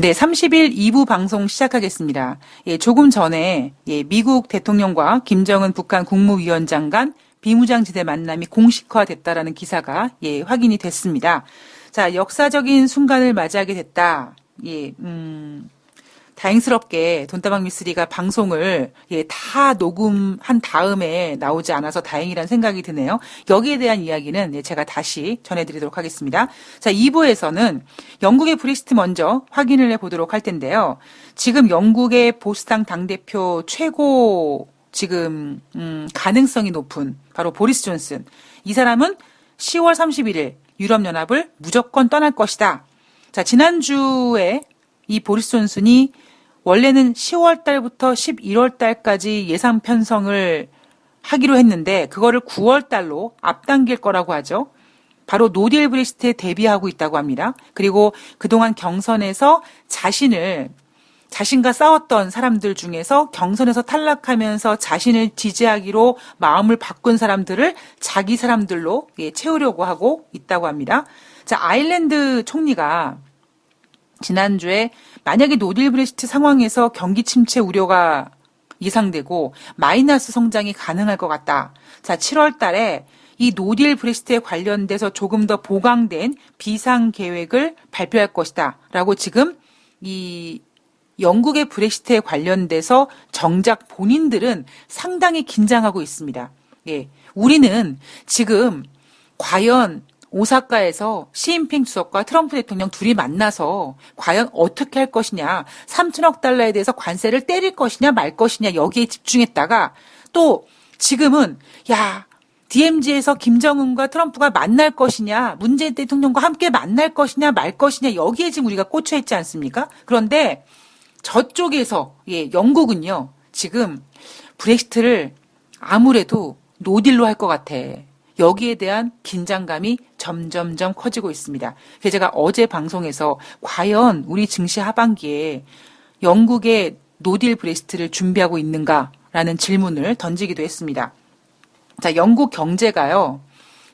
네, 30일 2부 방송 시작하겠습니다. 예, 조금 전에 미국 대통령과 김정은 북한 국무위원장 간 비무장지대 만남이 공식화됐다라는 기사가 확인이 됐습니다. 자, 역사적인 순간을 맞이하게 됐다. 다행스럽게 돈다방 미스리가 방송을 다 녹음한 다음에 나오지 않아서 다행이라는 생각이 드네요. 여기에 대한 이야기는 제가 다시 전해드리도록 하겠습니다. 자, 2부에서는 영국의 브렉시트 먼저 확인을 해보도록 할 텐데요. 지금 영국의 보수당 당대표 최고 지금 가능성이 높은 바로 보리스 존슨. 이 사람은 10월 31일 유럽연합을 무조건 떠날 것이다. 자, 지난주에 이 보리스 존슨이 원래는 10월 달부터 11월 달까지 예상 편성을 하기로 했는데 그거를 9월 달로 앞당길 거라고 하죠. 바로 노딜 브렉시트에 대비하고 있다고 합니다. 그리고 그동안 경선에서 자신과 싸웠던 사람들 중에서 경선에서 탈락하면서 자신을 지지하기로 마음을 바꾼 사람들을 자기 사람들로 채우려고 하고 있다고 합니다. 자, 아일랜드 총리가 지난주에 만약에 노딜 브렉시트 상황에서 경기 침체 우려가 예상되고 마이너스 성장이 가능할 것 같다. 자, 7월 달에 이 노딜 브렉시트에 관련돼서 조금 더 보강된 비상 계획을 발표할 것이다. 라고 지금 이 영국의 브렉시트에 관련돼서 정작 본인들은 상당히 긴장하고 있습니다. 예. 우리는 지금 과연 오사카에서 시진핑 주석과 트럼프 대통령 둘이 만나서 과연 어떻게 할 것이냐, 3천억 달러에 대해서 관세를 때릴 것이냐 말 것이냐 여기에 집중했다가 또 지금은 DMZ에서 김정은과 트럼프가 만날 것이냐, 문재인 대통령과 함께 만날 것이냐 말 것이냐 여기에 지금 우리가 꽂혀 있지 않습니까? 그런데 저쪽에서 영국은요 지금 브렉시트를 아무래도 노딜로 할 것 같아. 여기에 대한 긴장감이 점점점 커지고 있습니다. 그래서 제가 어제 방송에서 과연 우리 증시 하반기에 영국의 노딜 브렉시트를 준비하고 있는가라는 질문을 던지기도 했습니다. 자, 영국 경제가요,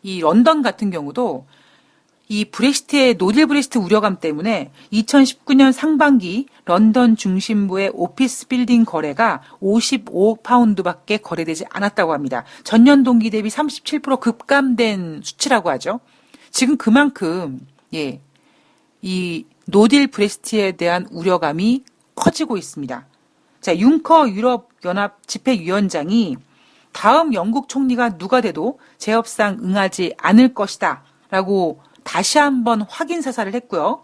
이 런던 같은 경우도 이 브렉시트의 노딜 브렉시트 우려감 때문에 2019년 상반기 런던 중심부의 오피스 빌딩 거래가 55억 파운드밖에 거래되지 않았다고 합니다. 전년 동기 대비 37% 급감된 수치라고 하죠. 지금 그만큼 이 노딜 브렉시트에 대한 우려감이 커지고 있습니다. 자, 융커 유럽연합 집행위원장이 다음 영국 총리가 누가 돼도 재협상 응하지 않을 것이다 라고 다시 한번 확인 사살을 했고요.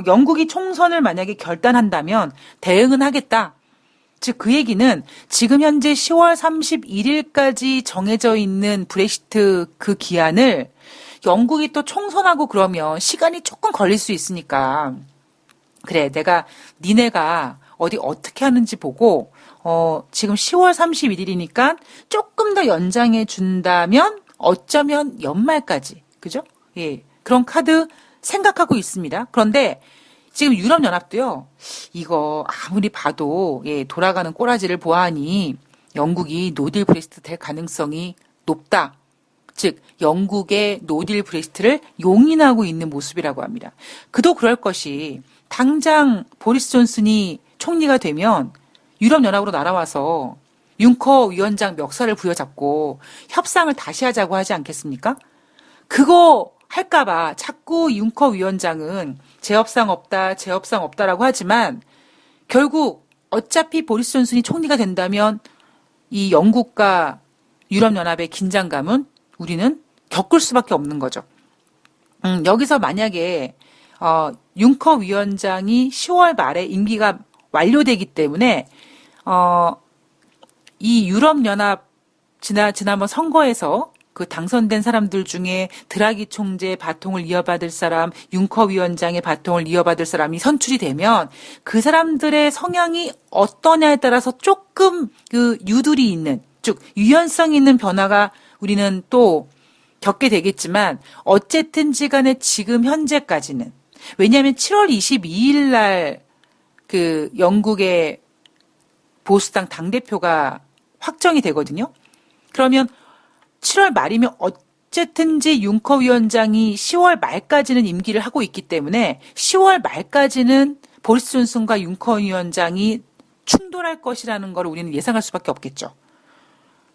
영국이 총선을 만약에 결단한다면 대응은 하겠다. 즉 그 얘기는 지금 현재 10월 31일까지 정해져 있는 브렉시트 그 기한을 영국이 또 총선하고 그러면 시간이 조금 걸릴 수 있으니까 그래 내가 니네가 어디 어떻게 하는지 보고 지금 10월 31일이니까 조금 더 연장해 준다면 어쩌면 연말까지 그죠? 예, 그런 카드 생각하고 있습니다. 그런데 지금 유럽연합도요, 이거 아무리 봐도 돌아가는 꼬라지를 보아하니 영국이 노딜 브렉시트 될 가능성이 높다. 즉 영국의 노딜 브렉시트를 용인하고 있는 모습이라고 합니다. 그도 그럴 것이 당장 보리스 존슨이 총리가 되면 유럽연합으로 날아와서 융커 위원장 멱살을 부여잡고 협상을 다시 하자고 하지 않겠습니까? 그거 할까봐 자꾸 융커 위원장은 재협상 없다라고 하지만 결국 어차피 보리스 존슨이 총리가 된다면 이 영국과 유럽연합의 긴장감은 우리는 겪을 수밖에 없는 거죠. 여기서 만약에 융커 위원장이 10월 말에 임기가 완료되기 때문에 이 유럽연합 지난번 선거에서 그 당선된 사람들 중에 드라기 총재의 바통을 이어받을 사람, 융커 위원장의 바통을 이어받을 사람이 선출이 되면 그 사람들의 성향이 어떠냐에 따라서 조금 그 유두리 있는, 즉 유연성 있는 변화가 우리는 또 겪게 되겠지만 어쨌든지 간에 지금 현재까지는 왜냐하면 7월 22일 날 그 영국의 보수당 당대표가 확정이 되거든요. 그러면 7월 말이면 어쨌든지 융커 위원장이 10월 말까지는 임기를 하고 있기 때문에 10월 말까지는 보리스 존슨과 융커 위원장이 충돌할 것이라는 걸 우리는 예상할 수밖에 없겠죠.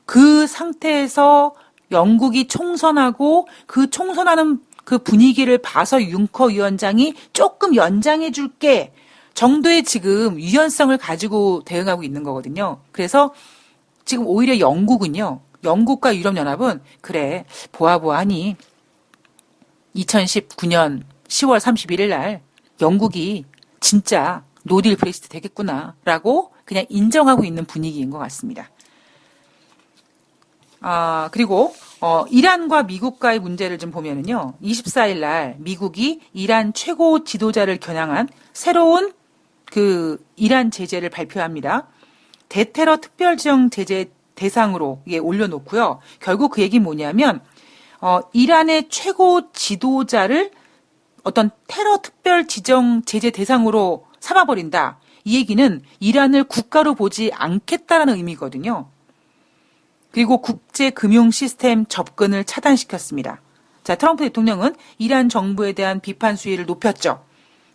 그 상태에서 영국이 총선하고 그 총선하는 그 분위기를 봐서 융커 위원장이 조금 연장해 줄게 정도의 지금 유연성을 가지고 대응하고 있는 거거든요. 그래서 지금 오히려 영국은요. 영국과 유럽연합은 그래 보아보아하니 2019년 10월 31일 날 영국이 진짜 노딜 브렉시트 되겠구나라고 그냥 인정하고 있는 분위기인 것 같습니다. 그리고 이란과 미국과의 문제를 좀 보면은요. 24일 날 미국이 이란 최고 지도자를 겨냥한 새로운 그 이란 제재를 발표합니다. 대테러 특별지정 제재 대상으로 올려놓고요. 결국 그 얘기는 뭐냐면 이란의 최고 지도자를 어떤 테러 특별 지정 제재 대상으로 삼아버린다. 이 얘기는 이란을 국가로 보지 않겠다라는 의미거든요. 그리고 국제 금융 시스템 접근을 차단시켰습니다. 자, 트럼프 대통령은 이란 정부에 대한 비판 수위를 높였죠.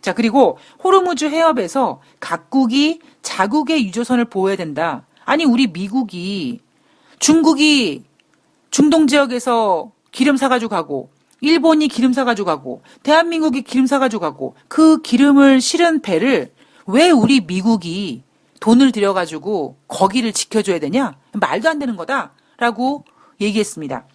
자, 그리고 호르무즈 해협에서 각국이 자국의 유조선을 보호해야 된다. 아니, 우리 미국이 중국이 중동 지역에서 기름 사가지고 가고, 일본이 기름 사가지고 가고, 대한민국이 기름 사가지고 가고, 그 기름을 실은 배를 왜 우리 미국이 돈을 들여가지고 거기를 지켜줘야 되냐? 말도 안 되는 거다라고 얘기했습니다.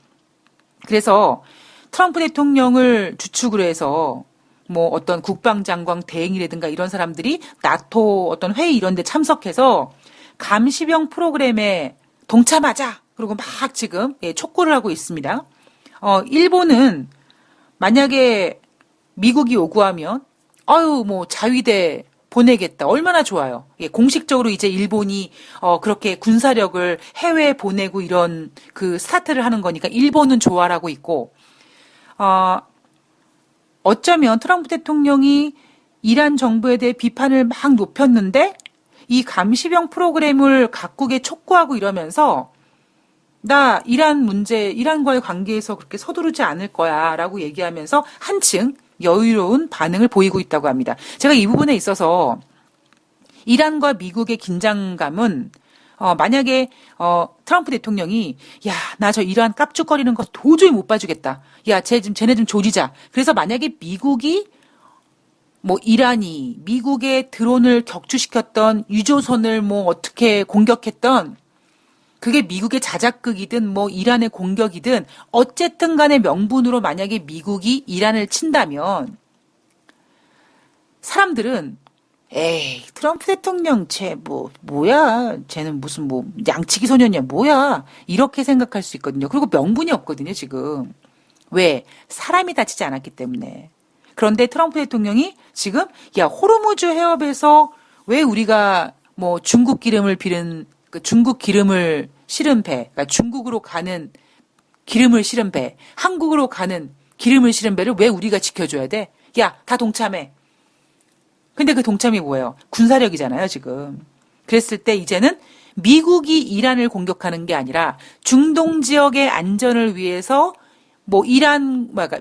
그래서 트럼프 대통령을 주축으로 해서 뭐 어떤 국방장관 대행이라든가 이런 사람들이 나토 어떤 회의 이런 데 참석해서 감시병 프로그램에 동참하자. 그리고 막 지금 촉구를 하고 있습니다. 일본은 만약에 미국이 요구하면 뭐 자위대 보내겠다. 얼마나 좋아요. 공식적으로 이제 일본이 그렇게 군사력을 해외에 보내고 이런 그 스타트를 하는 거니까 일본은 좋아라고 있고 어쩌면 트럼프 대통령이 이란 정부에 대해 비판을 막 높였는데 이 감시병 프로그램을 각국에 촉구하고 이러면서 나 이란 문제, 이란과의 관계에서 그렇게 서두르지 않을 거야 라고 얘기하면서 한층 여유로운 반응을 보이고 있다고 합니다. 제가 이 부분에 있어서 이란과 미국의 긴장감은 만약에 트럼프 대통령이 나 저 이란 깝죽거리는 거 도저히 못 봐주겠다. 쟤네 좀 조지자. 그래서 만약에 미국이 뭐 이란이 미국의 드론을 격추시켰던 유조선을 뭐 어떻게 공격했던 그게 미국의 자작극이든 뭐 이란의 공격이든 어쨌든 간에 명분으로 만약에 미국이 이란을 친다면 사람들은 에이 트럼프 대통령 뭐야 쟤는 무슨 뭐 양치기 소년이야 뭐야 이렇게 생각할 수 있거든요. 그리고 명분이 없거든요 지금. 왜? 사람이 다치지 않았기 때문에. 그런데 트럼프 대통령이 지금 호르무즈 해협에서 왜 우리가 뭐 중국 기름을 실은 배, 그러니까 중국으로 가는 기름을 실은 배, 한국으로 가는 기름을 실은 배를 왜 우리가 지켜줘야 돼? 다 동참해. 근데 그 동참이 뭐예요? 군사력이잖아요, 지금. 그랬을 때 이제는 미국이 이란을 공격하는 게 아니라 중동 지역의 안전을 위해서 뭐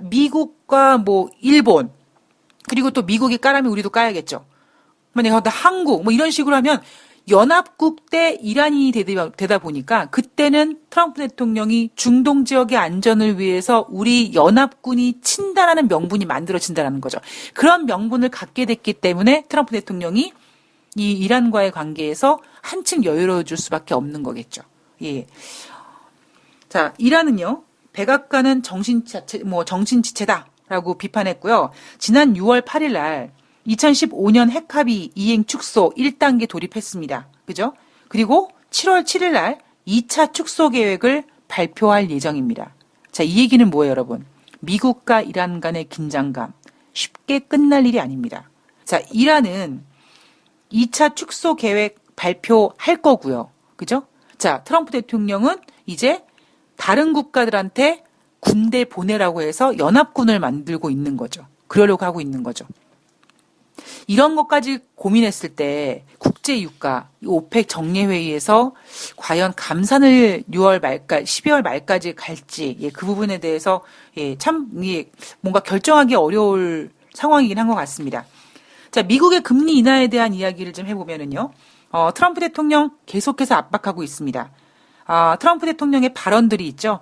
미국과 뭐 일본, 그리고 또 미국이 까라면 우리도 까야겠죠. 만약에 한국, 뭐 이런 식으로 하면 연합국 대 이란이 되다 보니까 그때는 트럼프 대통령이 중동 지역의 안전을 위해서 우리 연합군이 친다라는 명분이 만들어진다는 거죠. 그런 명분을 갖게 됐기 때문에 트럼프 대통령이 이 이란과의 관계에서 한층 여유로워질 수밖에 없는 거겠죠. 예. 자, 이란은요, 백악관은 정신지체다라고 비판했고요. 지난 6월 8일 날 2015년 핵합의 이행 축소 1단계 돌입했습니다. 그죠? 그리고 7월 7일 날 2차 축소 계획을 발표할 예정입니다. 자, 이 얘기는 뭐예요, 여러분? 미국과 이란 간의 긴장감 쉽게 끝날 일이 아닙니다. 자, 이란은 2차 축소 계획 발표할 거고요. 그죠? 자, 트럼프 대통령은 이제 다른 국가들한테 군대 보내라고 해서 연합군을 만들고 있는 거죠. 그러려고 하고 있는 거죠. 이런 것까지 고민했을 때 국제유가, 오펙 정례회의에서 과연 감산을 6월 말까 12월 말까지 갈지 그 부분에 대해서 참 뭔가 결정하기 어려울 상황이긴 한 것 같습니다. 자, 미국의 금리 인하에 대한 이야기를 좀 해보면은요. 트럼프 대통령 계속해서 압박하고 있습니다. 트럼프 대통령의 발언들이 있죠.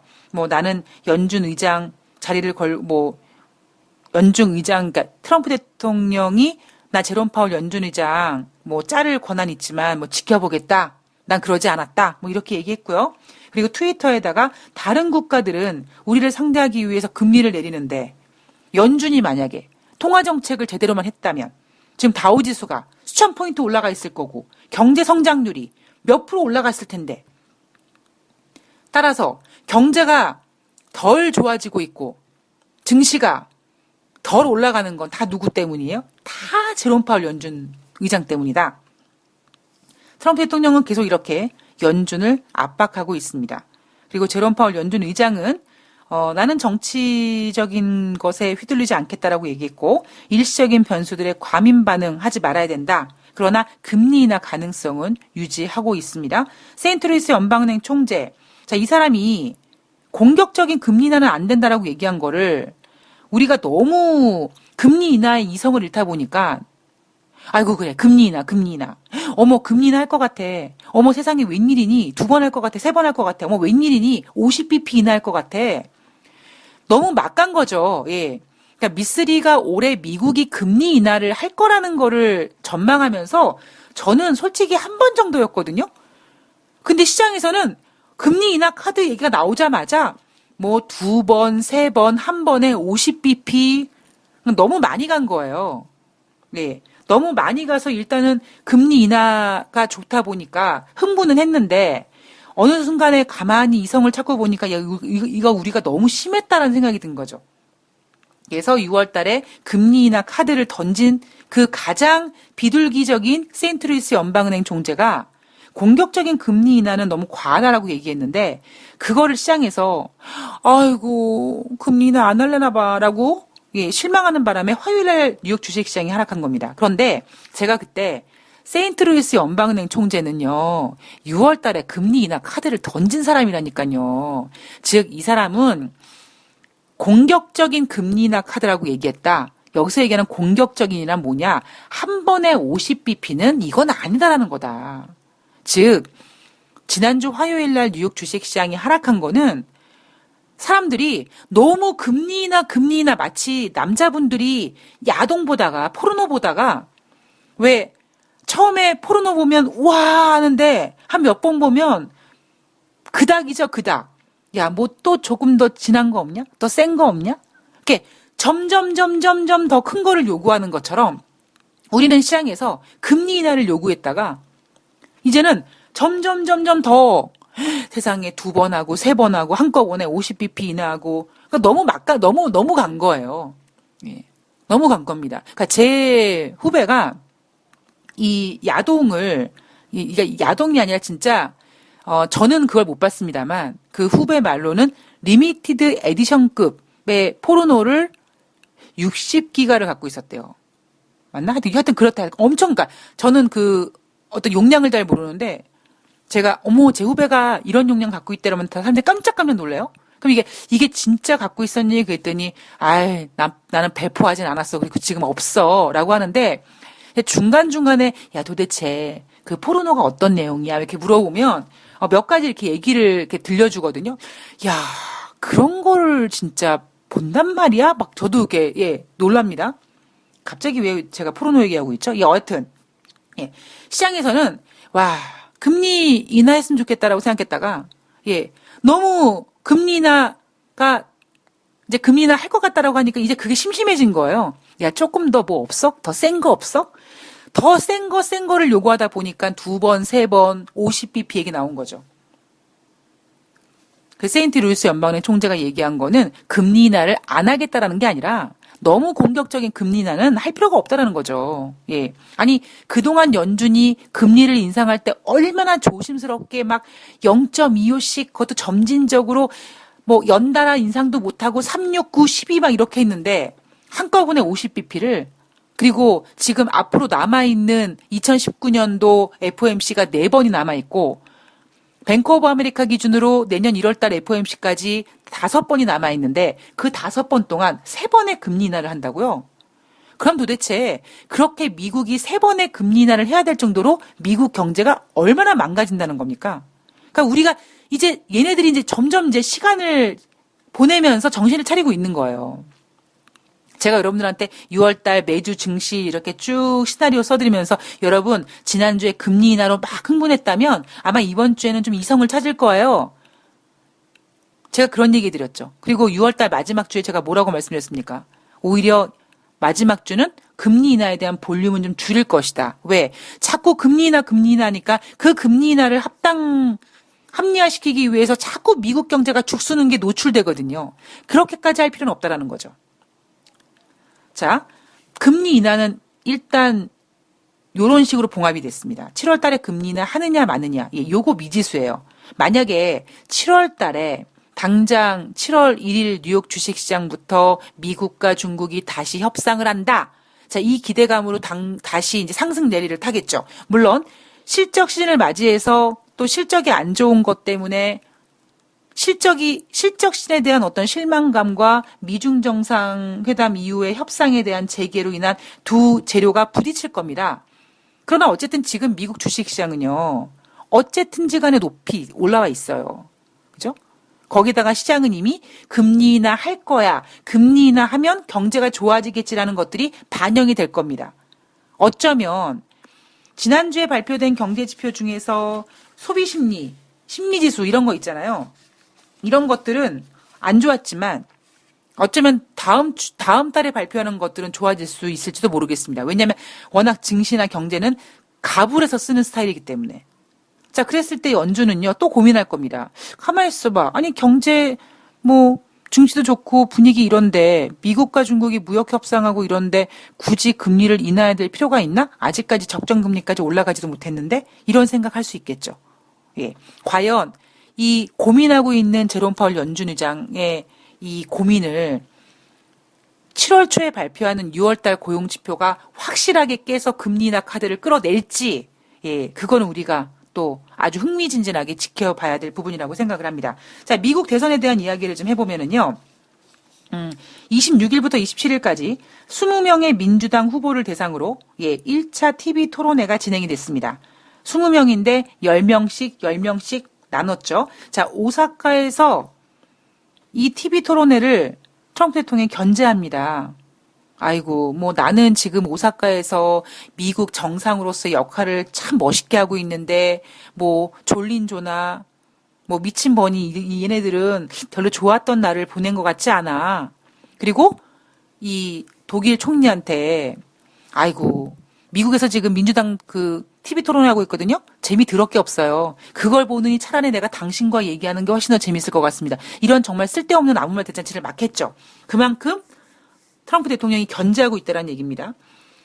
나는 연준 의장 자리를 연준 의장, 그러니까 트럼프 대통령이 나 제롬 파월 연준 의장 자를 권한 있지만 지켜보겠다. 난 그러지 않았다. 이렇게 얘기했고요. 그리고 트위터에다가 다른 국가들은 우리를 상대하기 위해서 금리를 내리는데 연준이 만약에 통화 정책을 제대로만 했다면 지금 다우지수가 수천 포인트 올라가 있을 거고 경제 성장률이 몇 프로 올라갔을 텐데 따라서 경제가 덜 좋아지고 있고 증시가 덜 올라가는 건 다 누구 때문이에요? 다 제롬 파월 연준 의장 때문이다. 트럼프 대통령은 계속 이렇게 연준을 압박하고 있습니다. 그리고 제롬 파월 연준 의장은 나는 정치적인 것에 휘둘리지 않겠다라고 얘기했고 일시적인 변수들에 과민 반응하지 말아야 된다. 그러나 금리 인하 가능성은 유지하고 있습니다. 세인트루이스 연방은행 총재, 자, 이 사람이 공격적인 금리 인하는 안 된다라고 얘기한 거를 우리가 너무 금리 인하에 이성을 잃다 보니까 아이고 그래 금리 인하. 어머 금리 인하 할 것 같아. 어머 세상에 웬일이니 2번 할 것 같아. 3번 할 것 같아. 어머 웬일이니 50bp 인하 할 것 같아. 너무 막 간 거죠. 예. 그러니까 미쓰리가 올해 미국이 금리 인하를 할 거라는 거를 전망하면서 저는 솔직히 한 번 정도였거든요. 근데 시장에서는 금리 인하 카드 얘기가 나오자마자 2번, 3번, 한 번에 50bp 너무 많이 간 거예요. 네. 너무 많이 가서 일단은 금리 인하가 좋다 보니까 흥분은 했는데 어느 순간에 가만히 이성을 찾고 보니까 이거 우리가 너무 심했다라는 생각이 든 거죠. 그래서 6월 달에 금리 인하 카드를 던진 그 가장 비둘기적인 세인트루이스 연방은행 총재가 공격적인 금리 인하는 너무 과하다라고 얘기했는데 그거를 시장에서 아이고 금리 인하 안 할래나 봐라고 실망하는 바람에 화요일날 뉴욕 주식시장이 하락한 겁니다. 그런데 제가 그때 세인트루이스 연방은행 총재는요 6월 달에 금리 인하 카드를 던진 사람이라니까요. 즉 이 사람은 공격적인 금리 인하 카드라고 얘기했다. 여기서 얘기하는 공격적인이란 뭐냐? 한 번에 50bp는 이건 아니다라는 거다. 즉 지난주 화요일 날 뉴욕 주식시장이 하락한 거는 사람들이 너무 금리 인하 마치 남자분들이 야동 보다가 포르노 보다가 왜 처음에 포르노 보면 와 하는데 한 몇 번 보면 그닥이죠 그닥. 야 뭐 또 조금 더 진한 거 없냐? 더 센 거 없냐? 이렇게 점점 더 큰 거를 요구하는 것처럼 우리는 시장에서 금리 인하를 요구했다가 이제는 점점 더 세상에 2번 하고 3번 하고 한꺼번에 50bp 인하하고 그러니까 너무 간 거예요. 예. 너무 간 겁니다. 그러니까 제 후배가 이 야동을 이게 야동이 아니라 진짜 저는 그걸 못 봤습니다만 그 후배 말로는 리미티드 에디션급의 포르노를 60기가를 갖고 있었대요. 맞나? 하여튼 그렇다. 엄청 그러니까 저는 그 어떤 용량을 잘 모르는데 제가 어머 제 후배가 이런 용량 갖고 있대라면 다 사람들이 깜짝 놀래요. 그럼 이게 진짜 갖고 있었니? 그랬더니 나는 배포하진 않았어. 그리고 지금 없어라고 하는데 중간중간에 야 도대체 그 포르노가 어떤 내용이야? 이렇게 물어보면 몇 가지 이렇게 얘기를 이렇게 들려주거든요. 야 그런 거를 진짜 본단 말이야? 막 저도 이렇게 놀랍니다. 갑자기 왜 제가 포르노 얘기하고 있죠? 여하튼 시장에서는 와 금리 인하했으면 좋겠다라고 생각했다가 너무 금리 인하가 이제 금리 인하 할 것 같다라고 하니까 이제 그게 심심해진 거예요. 야 조금 더 뭐 없어? 더 센 거 없어? 더 센 거를 요구하다 보니까 2번, 3번, 50bp 얘기 나온 거죠. 그 세인트루이스 연방은행 총재가 얘기한 거는 금리 인하를 안 하겠다라는 게 아니라 너무 공격적인 금리 인하는 할 필요가 없다라는 거죠. 예. 아니, 그동안 연준이 금리를 인상할 때 얼마나 조심스럽게 막 0.25씩 그것도 점진적으로 연달아 인상도 못하고 3, 6, 9, 12 막 이렇게 했는데 한꺼번에 50bp를 그리고 지금 앞으로 남아있는 2019년도 FOMC가 4번이 남아있고 뱅크 오브 아메리카 기준으로 내년 1월달 FOMC까지 5번이 남아있는데 그 5번 동안 3번의 금리 인하를 한다고요? 그럼 도대체 그렇게 미국이 3번의 금리 인하를 해야 될 정도로 미국 경제가 얼마나 망가진다는 겁니까? 그러니까 우리가 이제 얘네들이 이제 점점 이제 시간을 보내면서 정신을 차리고 있는 거예요. 제가 여러분들한테 6월달 매주 증시 이렇게 쭉 시나리오 써드리면서 여러분 지난주에 금리 인하로 막 흥분했다면 아마 이번 주에는 좀 이성을 찾을 거예요. 제가 그런 얘기 드렸죠. 그리고 6월달 마지막 주에 제가 뭐라고 말씀드렸습니까? 오히려 마지막 주는 금리 인하에 대한 볼륨은 좀 줄일 것이다. 왜? 자꾸 금리 인하니까 그 금리 인하를 합리화시키기 위해서 자꾸 미국 경제가 죽쓰는 게 노출되거든요. 그렇게까지 할 필요는 없다라는 거죠. 자, 금리 인하는 일단 요런 식으로 봉합이 됐습니다. 7월 달에 금리 인하 하느냐 마느냐. 예, 요거 미지수예요. 만약에 7월 달에 당장 7월 1일 뉴욕 주식시장부터 미국과 중국이 다시 협상을 한다. 자, 이 기대감으로 다시 이제 상승 내리를 타겠죠. 물론 실적 시즌을 맞이해서 또 실적이 안 좋은 것 때문에 실적 시즌에 대한 어떤 실망감과 미중 정상회담 이후의 협상에 대한 재개로 인한 두 재료가 부딪힐 겁니다. 그러나 어쨌든 지금 미국 주식시장은요. 어쨌든지 간에 높이 올라와 있어요. 그죠? 거기다가 시장은 이미 금리 인하 할 거야. 금리 인하 하면 경제가 좋아지겠지라는 것들이 반영이 될 겁니다. 어쩌면 지난주에 발표된 경제지표 중에서 소비심리, 심리지수 이런 거 있잖아요. 이런 것들은 안 좋았지만 어쩌면 다음 달에 발표하는 것들은 좋아질 수 있을지도 모르겠습니다. 왜냐하면 워낙 증시나 경제는 가불해서 쓰는 스타일이기 때문에. 자, 그랬을 때 연준은요, 또 고민할 겁니다. 가만히 있어봐. 아니, 경제, 증시도 좋고 분위기 이런데, 미국과 중국이 무역 협상하고 이런데, 굳이 금리를 인하해야 될 필요가 있나? 아직까지 적정금리까지 올라가지도 못했는데? 이런 생각할 수 있겠죠. 예. 과연, 이 고민하고 있는 제롬 파월 연준 의장의 이 고민을 7월 초에 발표하는 6월달 고용지표가 확실하게 깨서 금리 인하 카드를 끌어낼지, 예, 그거는 우리가 또 아주 흥미진진하게 지켜봐야 될 부분이라고 생각을 합니다. 자, 미국 대선에 대한 이야기를 좀 해보면은요, 26일부터 27일까지 20명의 민주당 후보를 대상으로, 예, 1차 TV 토론회가 진행이 됐습니다. 20명인데 10명씩 나눴죠. 자, 오사카에서 이 TV 토론회를 트럼프 대통령이 견제합니다. 아이고, 나는 지금 오사카에서 미국 정상으로서의 역할을 참 멋있게 하고 있는데, 졸린조나, 미친 버니, 얘네들은 별로 좋았던 날을 보낸 것 같지 않아. 그리고 이 독일 총리한테, 아이고, 미국에서 지금 민주당 TV 토론하고 있거든요? 재미 더럽게 없어요. 그걸 보느니 차라리 내가 당신과 얘기하는 게 훨씬 더 재밌을 것 같습니다. 이런 정말 쓸데없는 아무 말 대잔치를 막 했죠. 그만큼 트럼프 대통령이 견제하고 있다는 얘기입니다.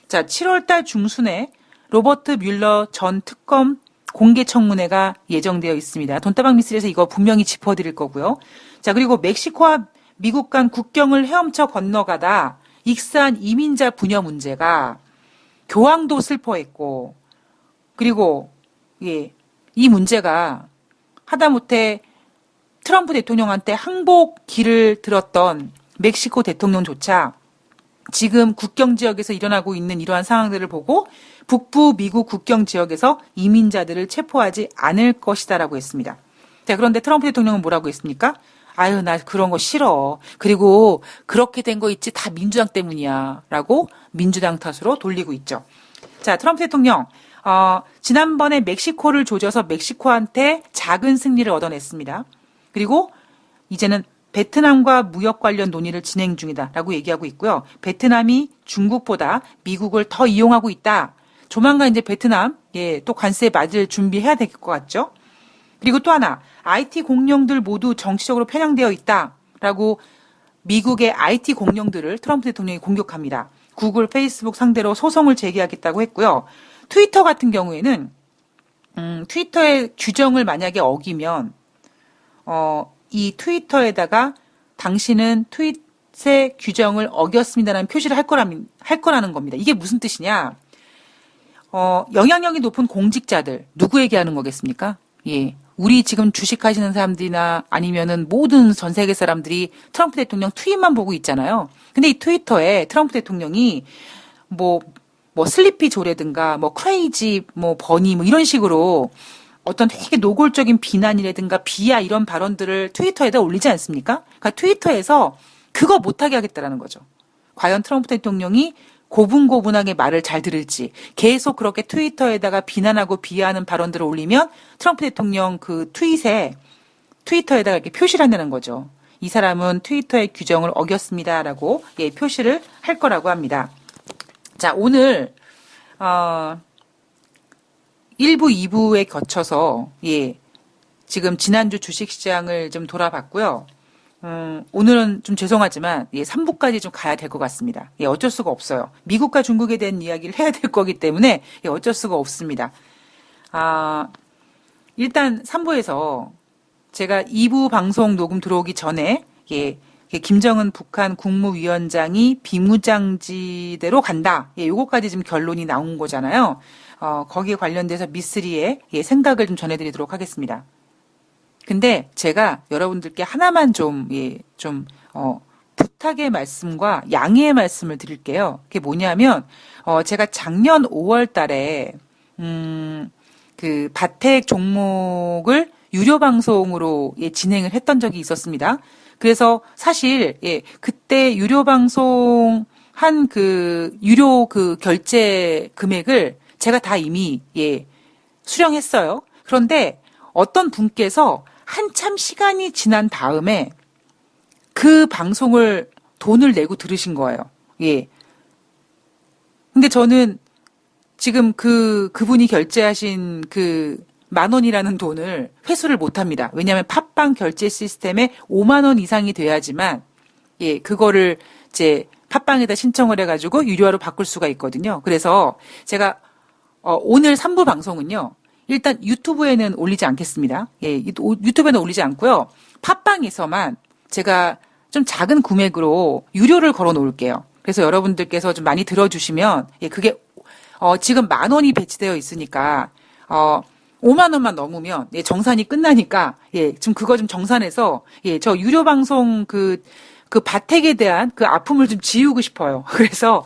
자, 7월 달 중순에 로버트 뮬러 전 특검 공개 청문회가 예정되어 있습니다. 돈다방 미스에서 이거 분명히 짚어드릴 거고요. 자, 그리고 멕시코와 미국 간 국경을 헤엄쳐 건너가다 익사한 이민자 부녀 문제가 교황도 슬퍼했고, 그리고 예, 이 문제가 하다못해 트럼프 대통령한테 항복기를 들었던 멕시코 대통령조차 지금 국경 지역에서 일어나고 있는 이러한 상황들을 보고 북부 미국 국경 지역에서 이민자들을 체포하지 않을 것이다라고 했습니다. 자, 그런데 트럼프 대통령은 뭐라고 했습니까? 아유, 나 그런 거 싫어. 그리고 그렇게 된 거 있지 다 민주당 때문이야 라고 민주당 탓으로 돌리고 있죠. 자, 트럼프 대통령 지난번에 멕시코를 조져서 멕시코한테 작은 승리를 얻어냈습니다. 그리고 이제는 베트남과 무역 관련 논의를 진행 중이다라고 얘기하고 있고요. 베트남이 중국보다 미국을 더 이용하고 있다. 조만간 이제 베트남 또 관세에 맞을 준비해야 될 것 같죠. 그리고 또 하나, IT 공룡들 모두 정치적으로 편향되어 있다라고 미국의 IT 공룡들을 트럼프 대통령이 공격합니다. 구글, 페이스북 상대로 소송을 제기하겠다고 했고요. 트위터 같은 경우에는 트위터의 규정을 만약에 어기면 이 트위터에다가 당신은 트윗의 규정을 어겼습니다라는 표시를 할 거라는 겁니다. 이게 무슨 뜻이냐? 영향력이 높은 공직자들 누구에게 하는 거겠습니까? 예, 우리 지금 주식하시는 사람들이나 아니면은 모든 전 세계 사람들이 트럼프 대통령 트윗만 보고 있잖아요. 근데 이 트위터에 트럼프 대통령이 뭐 슬리피 조라든가 크레이지 버니 이런 식으로 어떤 되게 노골적인 비난이라든가 비하 이런 발언들을 트위터에다 올리지 않습니까? 그러니까 트위터에서 그거 못하게 하겠다라는 거죠. 과연 트럼프 대통령이 고분고분하게 말을 잘 들을지, 계속 그렇게 트위터에다가 비난하고 비하하는 발언들을 올리면 트럼프 대통령 그 트위터에다가 이렇게 표시를 한다는 거죠. 이 사람은 트위터의 규정을 어겼습니다라고 표시를 할 거라고 합니다. 자, 오늘 1부, 2부에 거쳐서 지금 지난주 주식시장을 좀 돌아봤고요. 오늘은 좀 죄송하지만 3부까지 좀 가야 될 것 같습니다. 어쩔 수가 없어요. 미국과 중국에 대한 이야기를 해야 될 거기 때문에 어쩔 수가 없습니다. 일단 3부에서 제가 2부 방송 녹음 들어오기 전에 김정은 북한 국무위원장이 비무장지대로 간다. 요거까지 지금 결론이 나온 거잖아요. 거기에 관련돼서 미쓰리의 생각을 좀 전해드리도록 하겠습니다. 근데 제가 여러분들께 하나만 좀 부탁의 말씀과 양해의 말씀을 드릴게요. 그게 뭐냐면, 제가 작년 5월 달에, 그 바텍 종목을 유료 방송으로 진행을 했던 적이 있었습니다. 그래서 사실, 그때 유료 방송 한 유료 결제 금액을 제가 다 이미, 수령했어요. 그런데 어떤 분께서 한참 시간이 지난 다음에 그 방송을 돈을 내고 들으신 거예요. 근데 저는 지금 그분이 결제하신 10,000원이라는 돈을 회수를 못 합니다. 왜냐하면 팟빵 결제 시스템에 50,000원 이상이 돼야지만, 그거를 이제 팟빵에다 신청을 해가지고 유료화로 바꿀 수가 있거든요. 그래서 제가, 오늘 3부 방송은요, 일단 유튜브에는 올리지 않겠습니다. 유튜브에는 올리지 않고요. 팟빵에서만 제가 좀 작은 금액으로 유료를 걸어 놓을게요. 그래서 여러분들께서 좀 많이 들어주시면, 그게, 지금 10,000원이 배치되어 있으니까, 50,000원만 넘으면, 정산이 끝나니까, 좀 그거 좀 정산해서, 저 유료 방송 그 바텍에 대한 그 아픔을 좀 지우고 싶어요. 그래서,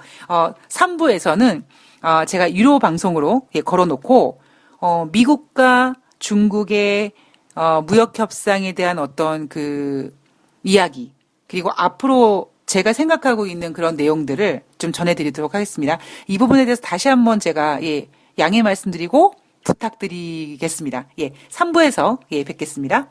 3부에서는, 제가 유료 방송으로 걸어 놓고, 미국과 중국의 무역 협상에 대한 어떤 이야기, 그리고 앞으로 제가 생각하고 있는 그런 내용들을 좀 전해드리도록 하겠습니다. 이 부분에 대해서 다시 한번 제가 양해 말씀드리고 부탁드리겠습니다. 3부에서 뵙겠습니다.